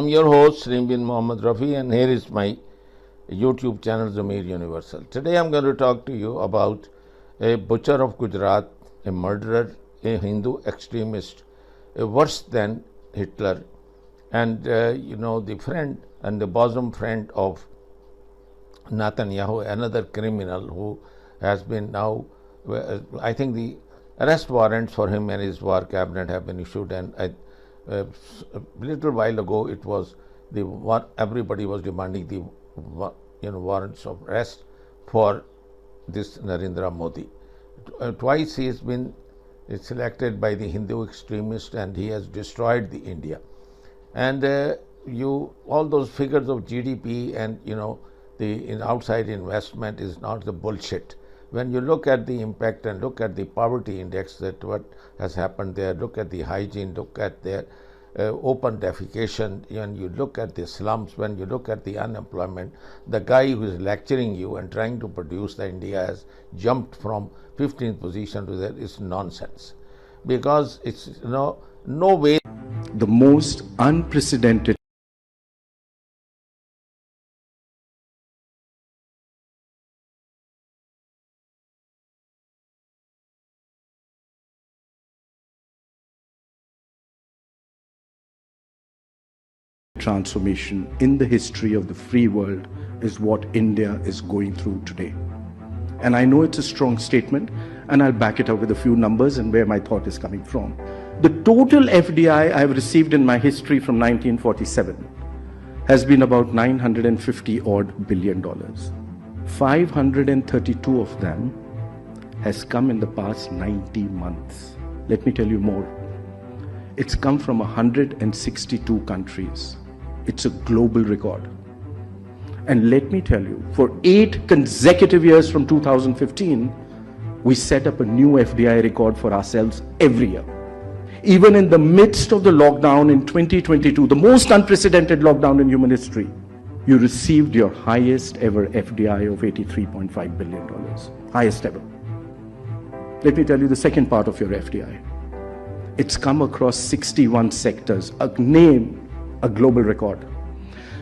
I'm your host, Srim bin Mohammed Rafi, and here is my YouTube channel, Zamir Universal. Today I'm going to talk to you about a butcher of Gujrat, a murderer, a Hindu extremist, worse than Hitler, and the friend and the bosom friend of Netanyahu, another criminal who has been now, I think the arrest warrants for him and his war cabinet have been issued, and a little while ago it was everybody was demanding the warrants of arrest for this Narendra Modi. Twice he has been selected by the Hindu extremist, and he has destroyed the India. And all those figures of GDP and the outside investment is not the bullshit. When you look at the impact and look at the poverty index, that what has happened there, look at the hygiene, look at their open defecation, and you look at the slums, when you look at the unemployment, the guy who is lecturing you and trying to produce the India has jumped from 15th position to that is nonsense. Because it's no way. The most unprecedented transformation in the history of the free world is what India is going through today. And I know it's a strong statement, and I'll back it up with a few numbers and where my thought is coming from. The total FDI I've received in my history from 1947 has been about $950 odd billion. 532 of them has come in the past 90 months. Let me tell you more. It's come from 162 countries. It's a global record. And let me tell you, for 8 consecutive years from 2015, we set up a new FDI record for ourselves every year. Even in the midst of the lockdown in 2022, the most unprecedented lockdown in human history, you received your highest ever FDI of $83.5 billion. Highest ever. Let me tell you the second part of your FDI. It's come across 61 sectors, a global record.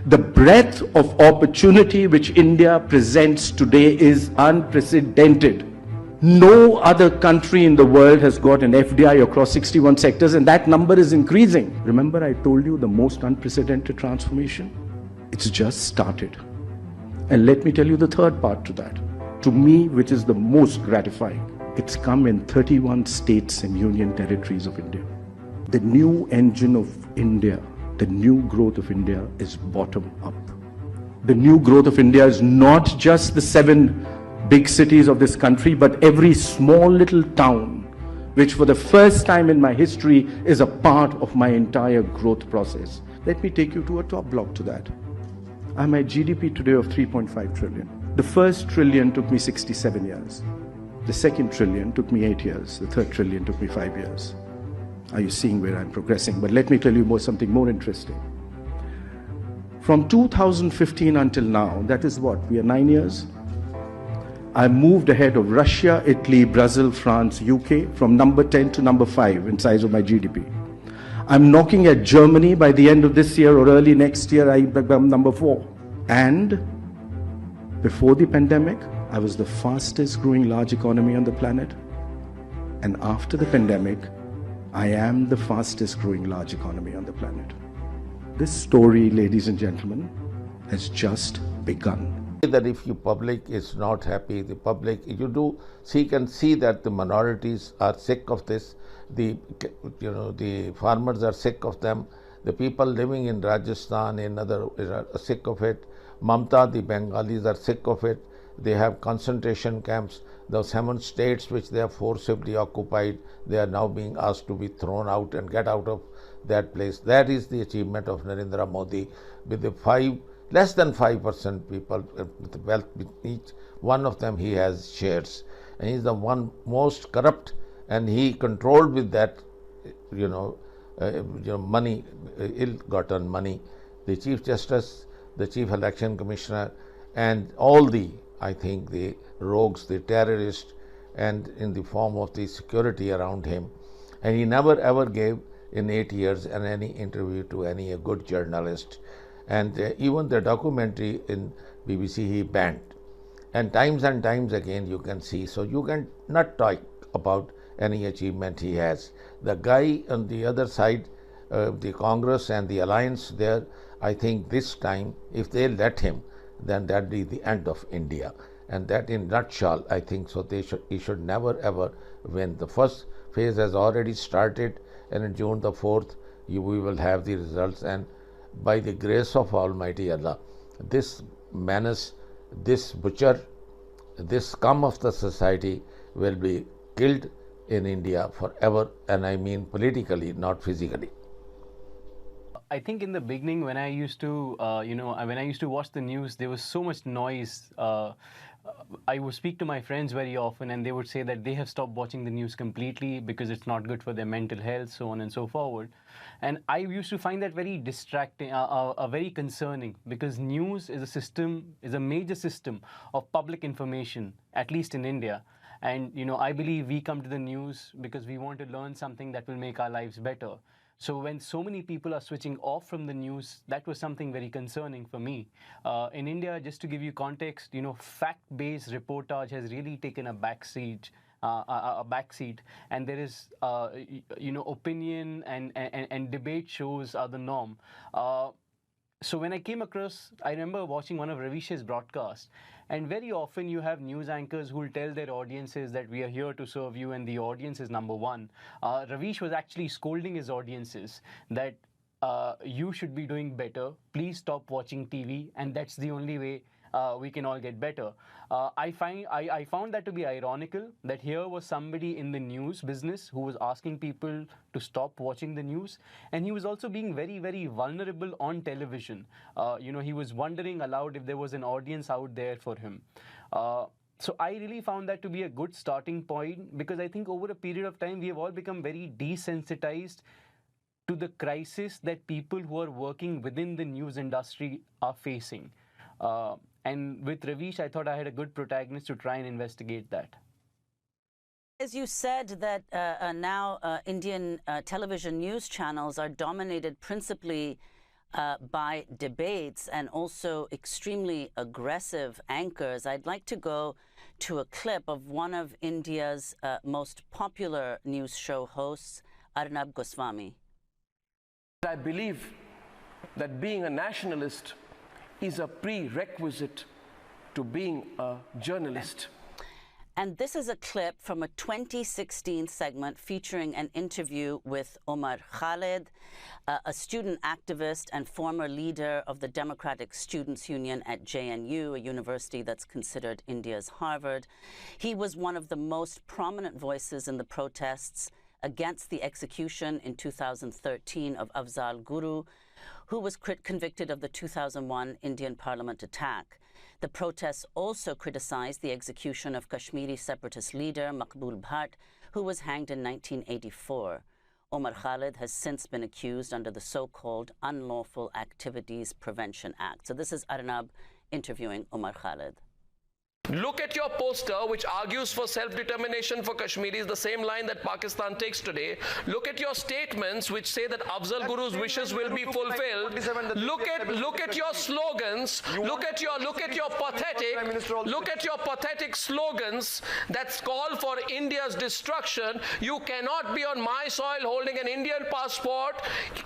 The breadth of opportunity which India presents today is unprecedented. No other country in the world has got an FDI across 61 sectors, and that number is increasing. Remember, I told you the most unprecedented transformation? It's just started. And let me tell you the third part to that. To me, which is the most gratifying. It's come in 31 states and union territories of India. The new engine of India, the new growth of India is bottom up. The new growth of India is not just the 7 big cities of this country, but every small little town, which for the first time in my history is a part of my entire growth process. Let me take you to a top block to that. I'm at GDP today of 3.5 trillion. The first trillion took me 67 years. The second trillion took me 8 years. The third trillion took me 5 years. Are you seeing where I'm progressing? But let me tell you something more interesting. From 2015 until now, that is what, we are 9 years? I moved ahead of Russia, Italy, Brazil, France, UK from number 10 to number 5 in size of my GDP. I'm knocking at Germany. By the end of this year or early next year, I become number 4. And before the pandemic, I was the fastest growing large economy on the planet. And after the pandemic, I am the fastest growing large economy on the planet. This story, ladies and gentlemen, has just begun. That if your public is not happy, the public, you do see that the minorities are sick of this, the farmers are sick of them, the people living in Rajasthan and other are sick of it, Mamta, the Bengalis are sick of it, they have concentration camps, the 7 states which they have forcibly occupied, they are now being asked to be thrown out and get out of that place. That is the achievement of Narendra Modi, with the less than 5% people with wealth. With each one of them he has shares, and he is the one most corrupt, and he controlled with that money, ill-gotten money, the Chief Justice, the Chief Election Commissioner, and all the, I think, the rogues, the terrorists, and in the form of the security around him. And he never ever gave in 8 years and any interview to any good journalist. And even the documentary in BBC he banned. And times again you can see. So you can not talk about any achievement he has. The guy on the other side, the Congress and the alliance there, I think this time, if they let him, then that be the end of India. And that in nutshell, I think so. He should never ever win. The first phase has already started, and on June the 4th, we will have the results. And by the grace of Almighty Allah, this menace, this butcher, this scum of the society will be killed in India forever, and I mean politically, not physically. I think in the beginning, when I used to, when I used to watch the news, there was so much noise. I would speak to my friends very often, and they would say that they have stopped watching the news completely because it's not good for their mental health, so on and so forward. And I used to find that very distracting, very concerning, because news is a system, is a major system of public information, at least in India. And I believe we come to the news because we want to learn something that will make our lives better. So when so many people are switching off from the news, that was something very concerning for me. In India, just to give you context, fact-based reportage has really taken a backseat, and there is, opinion and debate shows are the norm. So when I came across, I remember watching one of Ravish's broadcasts, and very often you have news anchors who will tell their audiences that we are here to serve you and the audience is number one. Ravish was actually scolding his audiences that you should be doing better, please stop watching TV, and that's the only way we can all get better. I found that to be ironical, that here was somebody in the news business who was asking people to stop watching the news, and he was also being very, very vulnerable on television. He was wondering aloud if there was an audience out there for him. So I really found that to be a good starting point, because I think over a period of time we have all become very desensitized to the crisis that people who are working within the news industry are facing. And with Ravish, I thought I had a good protagonist to try and investigate that. As you said, that now Indian television news channels are dominated principally by debates and also extremely aggressive anchors. I'd like to go to a clip of one of India's most popular news show hosts, Arnab Goswami. I believe that being a nationalist is a prerequisite to being a journalist. And this is a clip from a 2016 segment featuring an interview with Omar Khalid, a student activist and former leader of the Democratic Students Union at JNU, a university that's considered India's Harvard. He was one of the most prominent voices in the protests against the execution in 2013 of Afzal Guru, who was convicted of the 2001 Indian Parliament attack. The protests also criticized the execution of Kashmiri separatist leader Maqbul Bhatt, who was hanged in 1984. Omar Khalid has since been accused under the so-called Unlawful Activities Prevention Act. So this is Arnab interviewing Omar Khalid. Look at your poster, which argues for self-determination for Kashmiris, the same line that Pakistan takes today. Look at your statements, which say that Afzal Guru's wishes will be fulfilled. Look at your slogans. Look at your pathetic slogans that call for India's destruction. You cannot be on my soil holding an Indian passport,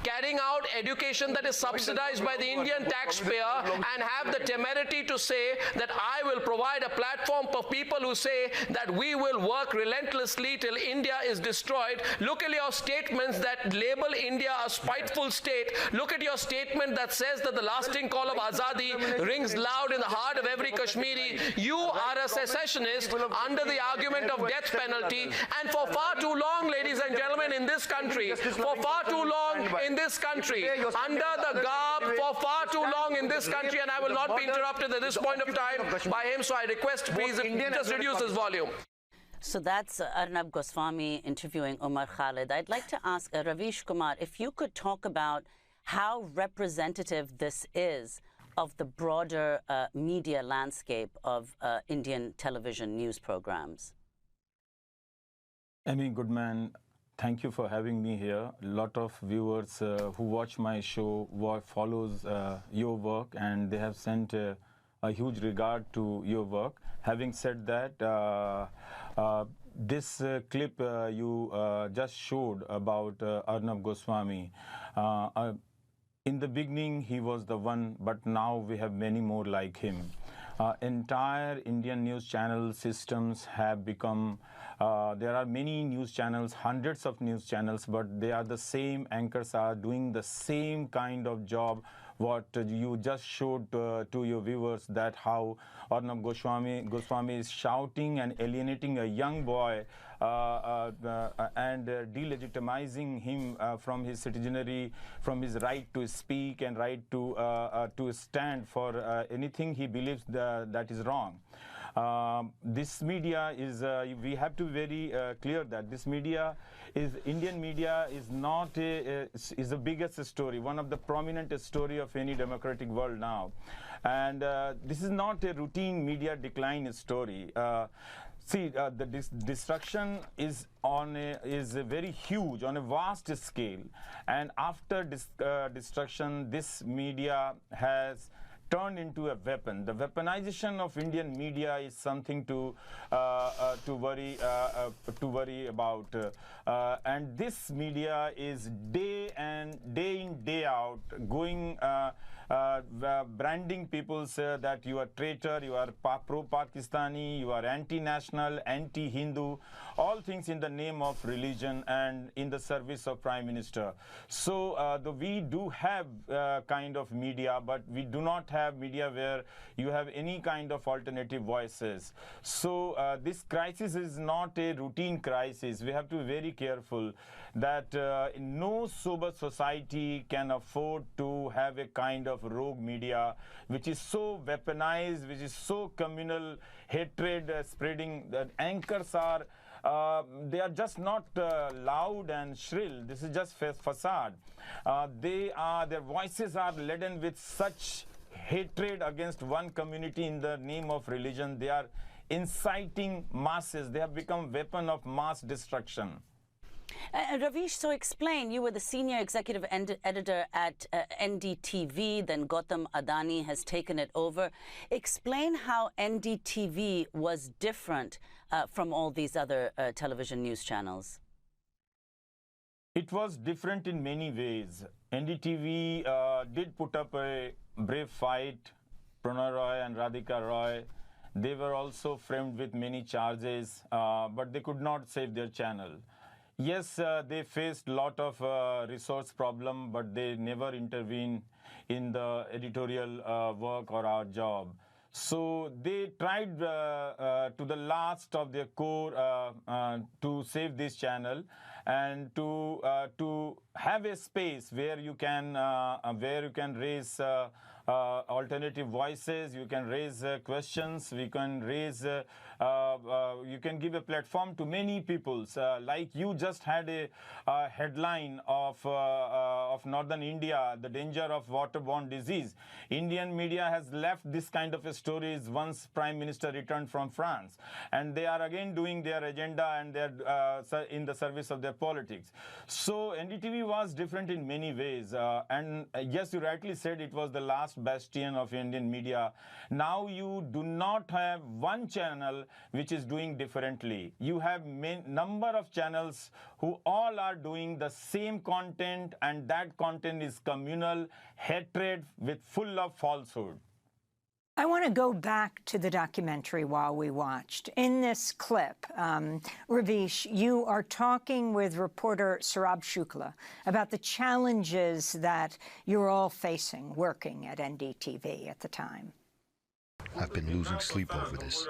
carrying out education that is subsidized by the Indian taxpayer, and have the temerity to say that I will provide a platform for people who say that we will work relentlessly till India is destroyed. Look at your statements that label India a spiteful state. Look at your statement that says that the lasting call of Azadi rings loud in the heart of every Kashmiri. You are a secessionist under the argument of death penalty, and for far too long, ladies and gentlemen, in this country, for far too long in this country, under the garb, for far too long in this country, and I will not be interrupted at this point of time by him, so I request please just reduce his volume. So that's Arnab Goswami interviewing Omar Khalid. I'd like to ask Ravish Kumar if you could talk about how representative this is of the broader media landscape of Indian television news programs. Any good man Thank you for having me here. A lot of viewers who watch my show follows your work, and they have sent a huge regard to your work. Having said that, this clip you just showed about Arnab Goswami, in the beginning he was the one, but now we have many more like him. Entire Indian news channel systems have become, there are many news channels, hundreds of news channels, but they are the same, anchors are doing the same kind of job what you just showed to your viewers, that how Arnab Goswami is shouting and alienating a young boy and delegitimizing him from his citizenry, from his right to speak and right to stand for anything he believes that is wrong. This media is, we have to be very clear that this media is, Indian media is not is the biggest story, one of the prominent story of any democratic world now. And this is not a routine media decline story. See, the destruction is very huge, on a vast scale. And after destruction, this media has turned into a weapon. The weaponization of Indian media is something to worry about. And this media is day in, day out going branding people that you are traitor, you are pro-Pakistani, you are anti-national, anti-Hindu, all things in the name of religion and in the service of Prime Minister. So we do have kind of media, but we do not have media where you have any kind of alternative voices. So this crisis is not a routine crisis. We have to be very careful that no sober society can afford to have a kind of rogue media which is so weaponized, which is so communal hatred spreading, that anchors are they are just not loud and shrill. This is just facade. Their voices are laden with such hatred against one community in the name of religion. They are inciting masses. They have become weapon of mass destruction. Ravish, so explain, you were the senior executive editor at NDTV, then Gautam Adani has taken it over. Explain how NDTV was different from all these other television news channels. It was different in many ways. NDTV did put up a brave fight. Pranay Roy and Radhika Roy, they were also framed with many charges, but they could not save their channel. Yes, they faced a lot of resource problem, but they never intervened in the editorial work or our job. So they tried to the last of their core to save this channel and to have a space where you can raise alternative voices, you can raise questions, we can raise, you can give a platform to many peoples. Like you just had a headline of northern India, the danger of waterborne disease. Indian media has left this kind of stories once Prime Minister returned from France, and they are again doing their agenda and they are in the service of their politics. So NDTV was different in many ways, and yes, you rightly said it was the last bastion of Indian media. Now you do not have one channel which is doing differently. You have number of channels who all are doing the same content, and that content is communal hatred with full of falsehood. I want to go back to the documentary While We Watched. In this clip, Ravish, you are talking with reporter Saurabh Shukla about the challenges that you're all facing working at NDTV at the time. I've been losing sleep over this.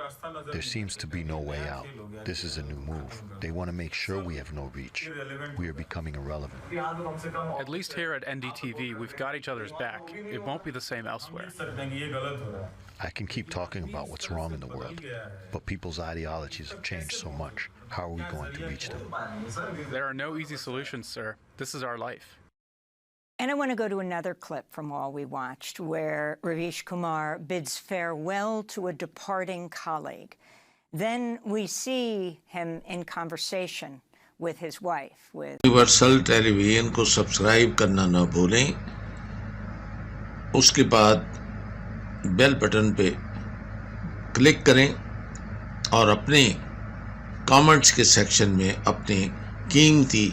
There seems to be no way out. This is a new move. They want to make sure we have no reach. We are becoming irrelevant. At least here at NDTV, we've got each other's back. It won't be the same elsewhere. I can keep talking about what's wrong in the world, but people's ideologies have changed so much. How are we going to reach them? There are no easy solutions, sir. This is our life. And I want to go to another clip from While We Watched, where Ravish Kumar bids farewell to a departing colleague. Then we see him in conversation with his wife, with universal television को subscribe करना ना भूलें, उसके बाद bell button पे click करें और अपने कमेंट्स के सेक्शन में अपने कीमती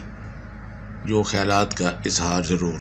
जो ख्यालात का इजहार ज़रूर